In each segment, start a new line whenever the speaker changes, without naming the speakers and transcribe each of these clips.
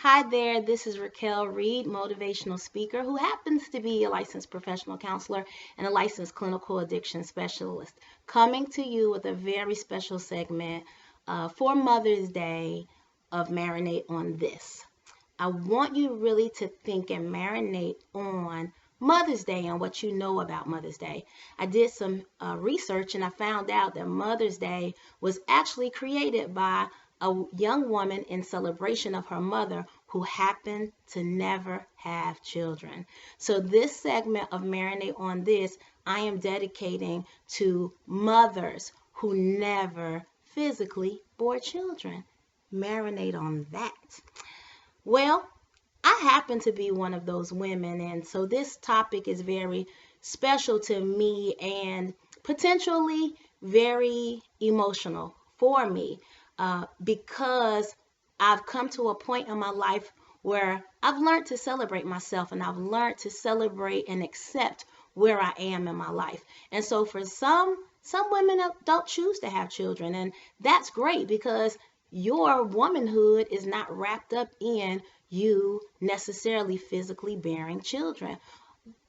Hi there, this is Richale R, Motivational Speaker, who happens to be a licensed professional counselor and a licensed clinical addiction specialist, coming to you with a very special segment for Mother's Day of Marinate on This. I want you really to think and marinate on Mother's Day and what you know about Mother's Day. I did some research and I found out that Mother's Day was actually created by a young woman in celebration of her mother who happened to never have children. So this segment of Marinate on This, I am dedicating to mothers who never physically bore children. Marinate on that. Well, I happen to be one of those women, and so this topic is very special to me and potentially very emotional for me. Because I've come to a point in my life where I've learned to celebrate myself and I've learned to celebrate and accept where I am in my life. And so for some women don't choose to have children, and that's great because your womanhood is not wrapped up in you necessarily physically bearing children.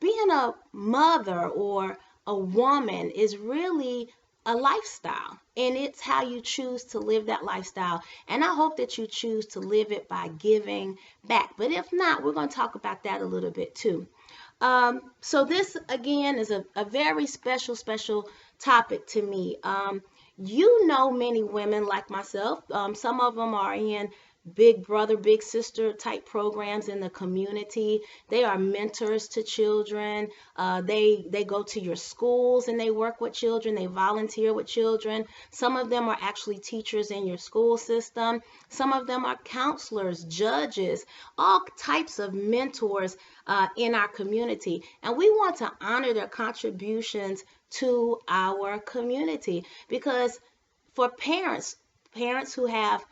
Being a mother or a woman is really a lifestyle, and it's how you choose to live that lifestyle. And I hope that you choose to live it by giving back. But if not, we're going to talk about that a little bit too. So this again is a very special topic to me. You know many women like myself. Some of them are in big brother, big sister type programs in the community. They are mentors to children. They go to your schools and they work with children. They volunteer with children. Some of them are actually teachers in your school system. Some of them are counselors, judges, all types of mentors in our community. And we want to honor their contributions to our community, because for parents who have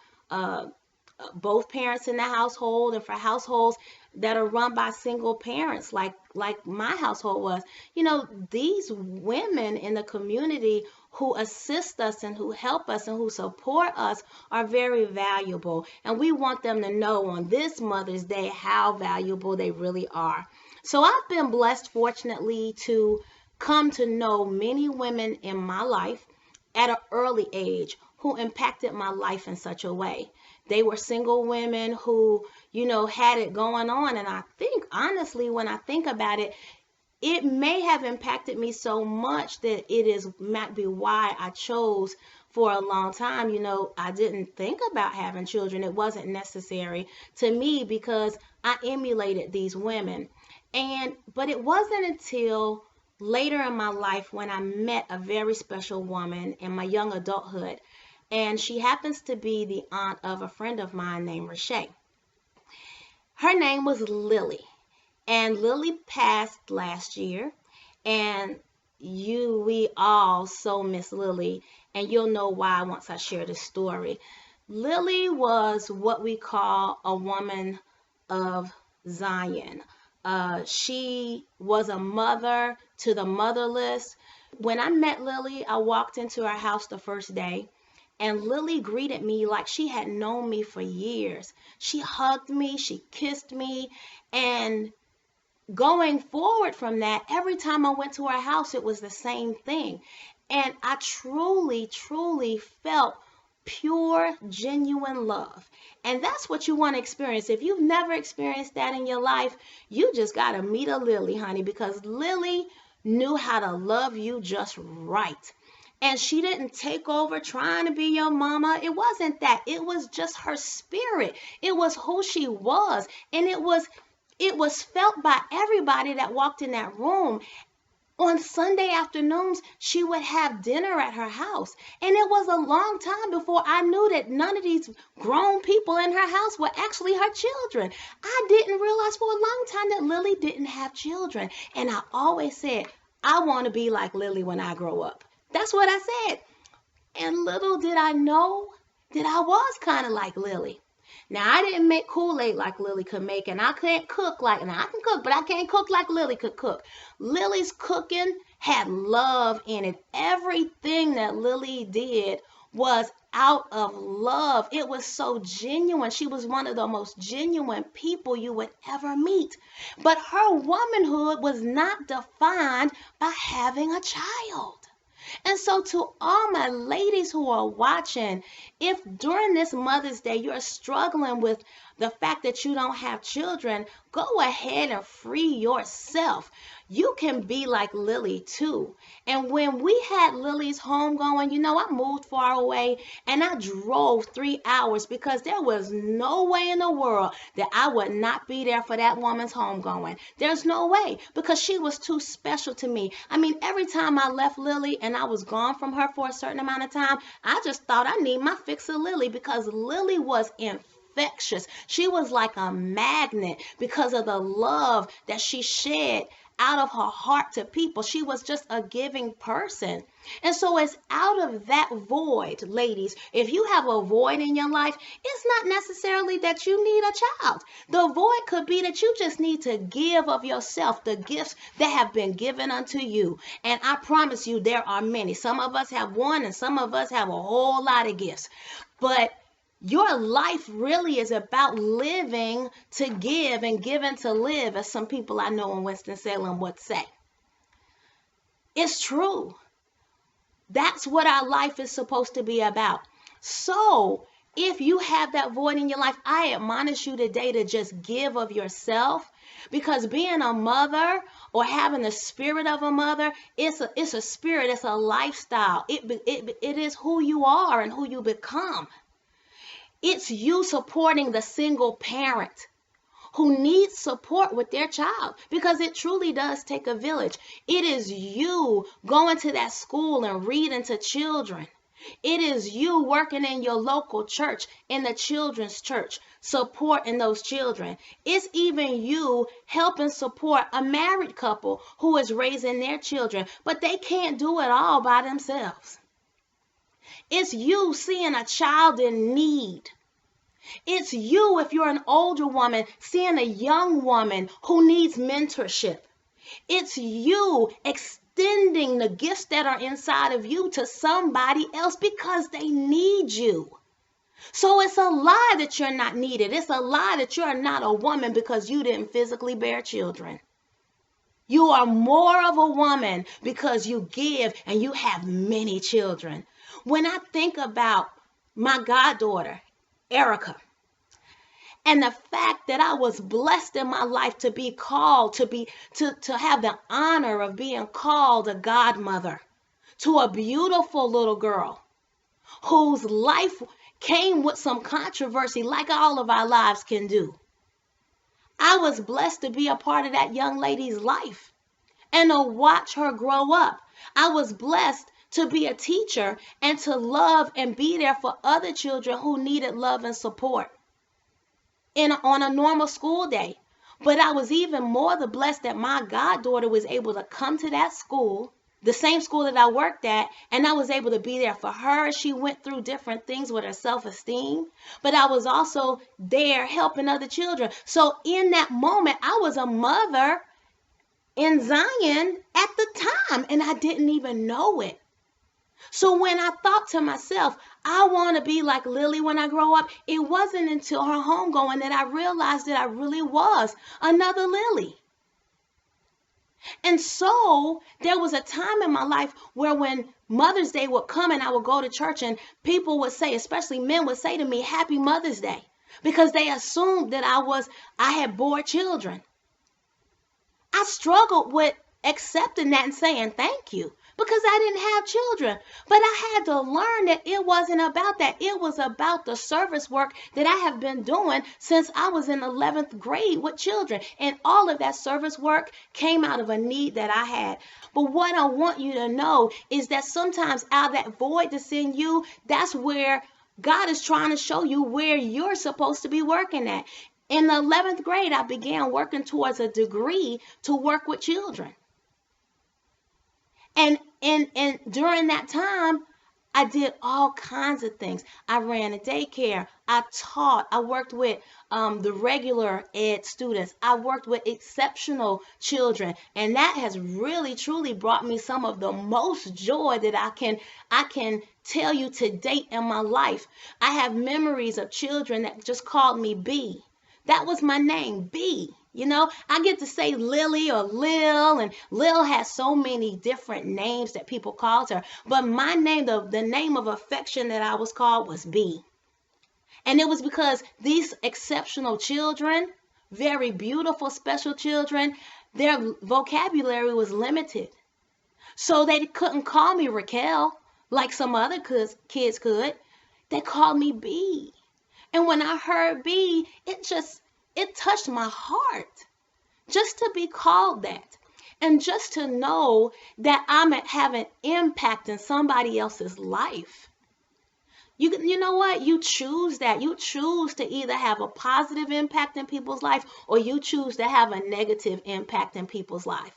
both parents in the household, and for households that are run by single parents like my household was, these women in the community who assist us and who help us and who support us are very valuable, and we want them to know on this Mother's Day how valuable they really are. So I've been blessed, fortunately, to come to know many women in my life at an early age who impacted my life in such a way. They were single women who, had it going on. And I think, honestly, when I think about it, it may have impacted me so much that might be why I chose for a long time. I didn't think about having children. It wasn't necessary to me because I emulated these women. But it wasn't until later in my life when I met a very special woman in my young adulthood. And she happens to be the aunt of a friend of mine named Richale. Her name was Lily. And Lily passed last year. And we all so miss Lily. And you'll know why once I share this story. Lily was what we call a woman of Zion. She was a mother to the motherless. When I met Lily, I walked into her house the first day. And Lily greeted me like she had known me for years. She hugged me, she kissed me, and going forward from that, every time I went to her house, it was the same thing. And I truly felt pure, genuine love. And that's what you want to experience. If you've never experienced that in your life, you just got to meet a Lily, honey, because Lily knew how to love you just right. And she didn't take over trying to be your mama. It wasn't that. It was just her spirit. It was who she was. And it was felt by everybody that walked in that room. On Sunday afternoons, she would have dinner at her house. And it was a long time before I knew that none of these grown people in her house were actually her children. I didn't realize for a long time that Lily didn't have children. And I always said, I want to be like Lily when I grow up. That's what I said. And little did I know that I was kind of like Lily. Now, I didn't make Kool-Aid like Lily could make, and I can't cook now I can cook, but I can't cook like Lily could cook. Lily's cooking had love in it. Everything that Lily did was out of love. It was so genuine. She was one of the most genuine people you would ever meet. But her womanhood was not defined by having a child. And so to all my ladies who are watching, if during this Mother's Day you're struggling with the fact that you don't have children, go ahead and free yourself. You can be like Lily too. And when we had Lily's homegoing, I moved far away and I drove 3 hours because there was no way in the world that I would not be there for that woman's homegoing. There's no way, because she was too special to me. I mean, every time I left Lily and I was gone from her for a certain amount of time, I just thought I need my fix of Lily, because Lily was infectious. She was like a magnet because of the love that she shed out of her heart to people. She was just a giving person. And so it's out of that void, ladies, if you have a void in your life, it's not necessarily that you need a child. The void could be that you just need to give of yourself, the gifts that have been given unto you. And I promise you, there are many. Some of us have one and some of us have a whole lot of gifts. But your life really is about living to give and giving to live, as some people I know in Winston-Salem would say. It's true. That's what our life is supposed to be about. So if you have that void in your life, I admonish you today to just give of yourself, because being a mother or having the spirit of a mother, it's a spirit, it's a lifestyle. It is who you are and who you become. It's you supporting the single parent who needs support with their child, because it truly does take a village. It is you going to that school and reading to children. It is you working in your local church, in the children's church, supporting those children. It's even you helping support a married couple who is raising their children, but they can't do it all by themselves. It's you seeing a child in need. It's you, if you're an older woman, seeing a young woman who needs mentorship. It's you extending the gifts that are inside of you to somebody else because they need you. So it's a lie that you're not needed. It's a lie that you're not a woman because you didn't physically bear children. You are more of a woman because you give and you have many children. When I think about my goddaughter, Erica, and the fact that I was blessed in my life to be called, to have the honor of being called a godmother to a beautiful little girl whose life came with some controversy, like all of our lives can do. I was blessed to be a part of that young lady's life and to watch her grow up. I was blessed to be a teacher and to love and be there for other children who needed love and support on a normal school day. But I was even more blessed that my goddaughter was able to come to that school, the same school that I worked at, and I was able to be there for her. She went through different things with her self-esteem, but I was also there helping other children. So in that moment, I was a mother in Zion at the time, and I didn't even know it. So when I thought to myself, I want to be like Lily when I grow up, it wasn't until her homegoing that I realized that I really was another Lily. And so there was a time in my life where when Mother's Day would come and I would go to church and people would say, especially men would say to me, Happy Mother's Day, because they assumed that I had bore children. I struggled with accepting that and saying thank you, because I didn't have children. But I had to learn that it wasn't about that. It was about the service work that I have been doing since I was in 11th grade with children. And all of that service work came out of a need that I had. But what I want you to know is that sometimes out of that void that's in you, that's where God is trying to show you where you're supposed to be working at. In the 11th grade, I began working towards a degree to work with children. And during that time, I did all kinds of things. I ran a daycare. I taught. I worked with the regular ed students. I worked with exceptional children. And that has really, truly brought me some of the most joy that I can tell you to date in my life. I have memories of children that just called me B. That was my name, B. I get to say Lily or Lil, and Lil has so many different names that people called her. But my name, the name of affection that I was called was B. And it was because these exceptional children, very beautiful, special children, their vocabulary was limited. So they couldn't call me Richale like some other kids could. They called me B. And when I heard B, it touched my heart just to be called that. And just to know that I'm having impact in somebody else's life. You know what? You choose that. You choose to either have a positive impact in people's life, or you choose to have a negative impact in people's life.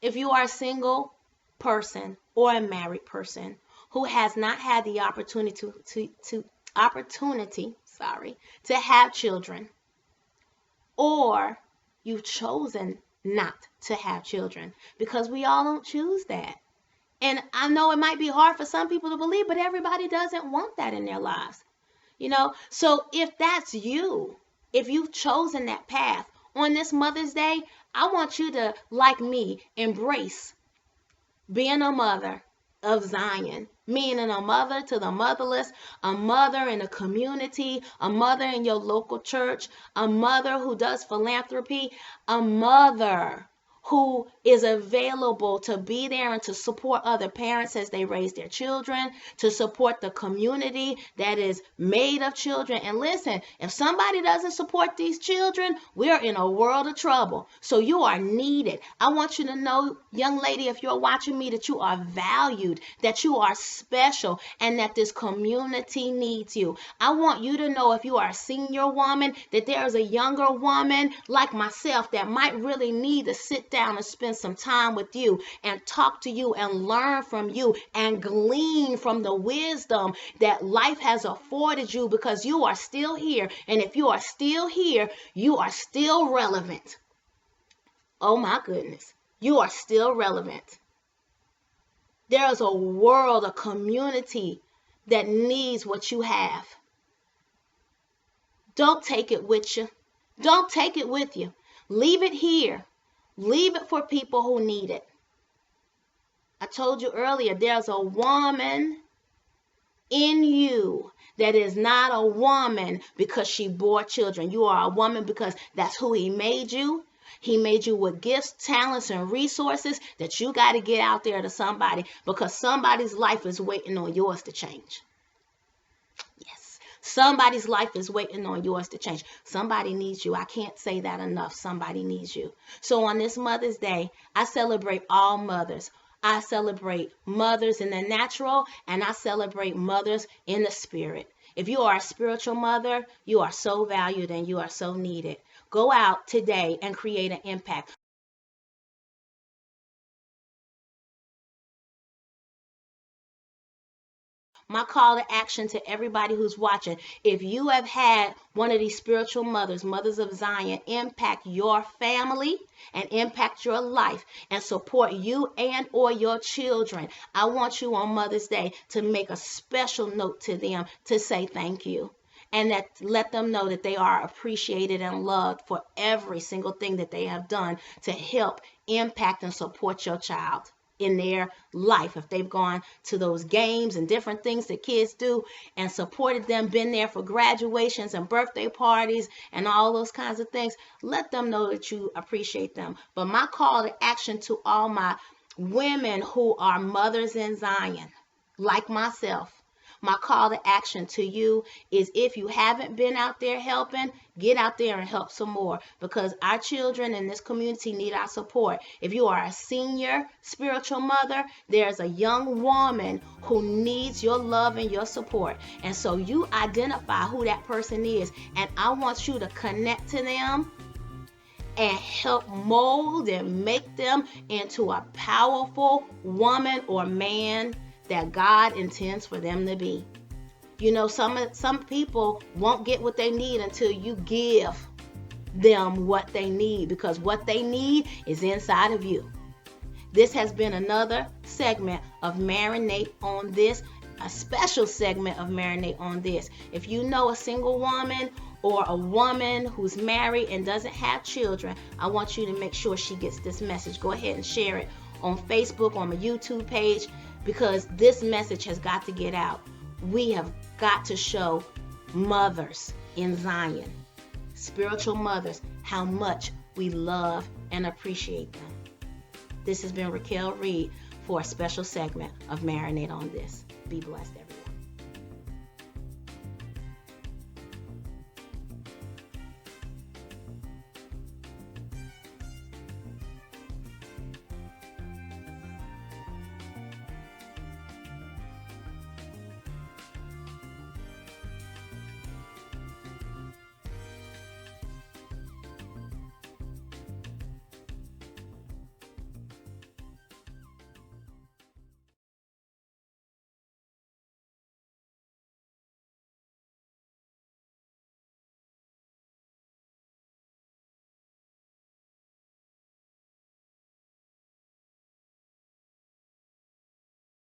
If you are a single person or a married person who has not had the opportunity to have children, or you've chosen not to have children, because we all don't choose that. And I know it might be hard for some people to believe, but everybody doesn't want that in their lives. So if that's you, if you've chosen that path on this Mother's Day, I want you to, like me, embrace being a mother of Zion, meaning a mother to the motherless, a mother in a community, a mother in your local church, a mother who does philanthropy, a mother who is available to be there and to support other parents as they raise their children, to support the community that is made of children. And listen, if somebody doesn't support these children, we're in a world of trouble. So you are needed. I want you to know, young lady, if you're watching me, that you are valued, that you are special, and that this community needs you. I want you to know, if you are a senior woman, that there is a younger woman like myself that might really need to sit down and spend some time with you and talk to you and learn from you and glean from the wisdom that life has afforded you, because you are still here. And if you are still here, you are still relevant. Oh my goodness, you are still relevant. There is a world, a community that needs what you have. Don't take it with you. Don't take it with you. Leave it here. Leave it for people who need it. I told you earlier, there's a woman in you that is not a woman because she bore children. You are a woman because that's who he made you. He made you with gifts, talents, and resources that you got to get out there to somebody, because somebody's life is waiting on yours to change. Yes, somebody's life is waiting on yours to change. Somebody needs you. I can't say that enough. Somebody needs you. So on this Mother's Day, I celebrate all mothers. I celebrate mothers in the natural, and I celebrate mothers in the spirit. If you are a spiritual mother, you are so valued and you are so needed. Go out today and create an impact. My call to action to everybody who's watching, if you have had one of these spiritual mothers, mothers of Zion, impact your family and impact your life and support you and or your children, I want you on Mother's Day to make a special note to them to say thank you. And that let them know that they are appreciated and loved for every single thing that they have done to help impact and support your child in their life. If they've gone to those games and different things that kids do and supported them, been there for graduations and birthday parties and all those kinds of things, let them know that you appreciate them. But my call to action to all my women who are mothers in Zion, like myself, my call to action to you is, if you haven't been out there helping, get out there and help some more, because our children in this community need our support. If you are a senior spiritual mother, there's a young woman who needs your love and your support. And so you identify who that person is, and I want you to connect to them and help mold and make them into a powerful woman or man that God intends for them to be. You know, some people won't get what they need until you give them what they need, because what they need is inside of you. This has been another segment of Marinate on This, a special segment of Marinate on This. If you know a single woman or a woman who's married and doesn't have children, I want you to make sure she gets this message. Go ahead and share it on Facebook, on my YouTube page, because this message has got to get out. We have got to show mothers in Zion, spiritual mothers, how much we love and appreciate them. This has been Richale Reed for a special segment of Marinate on This. Be blessed, everyone.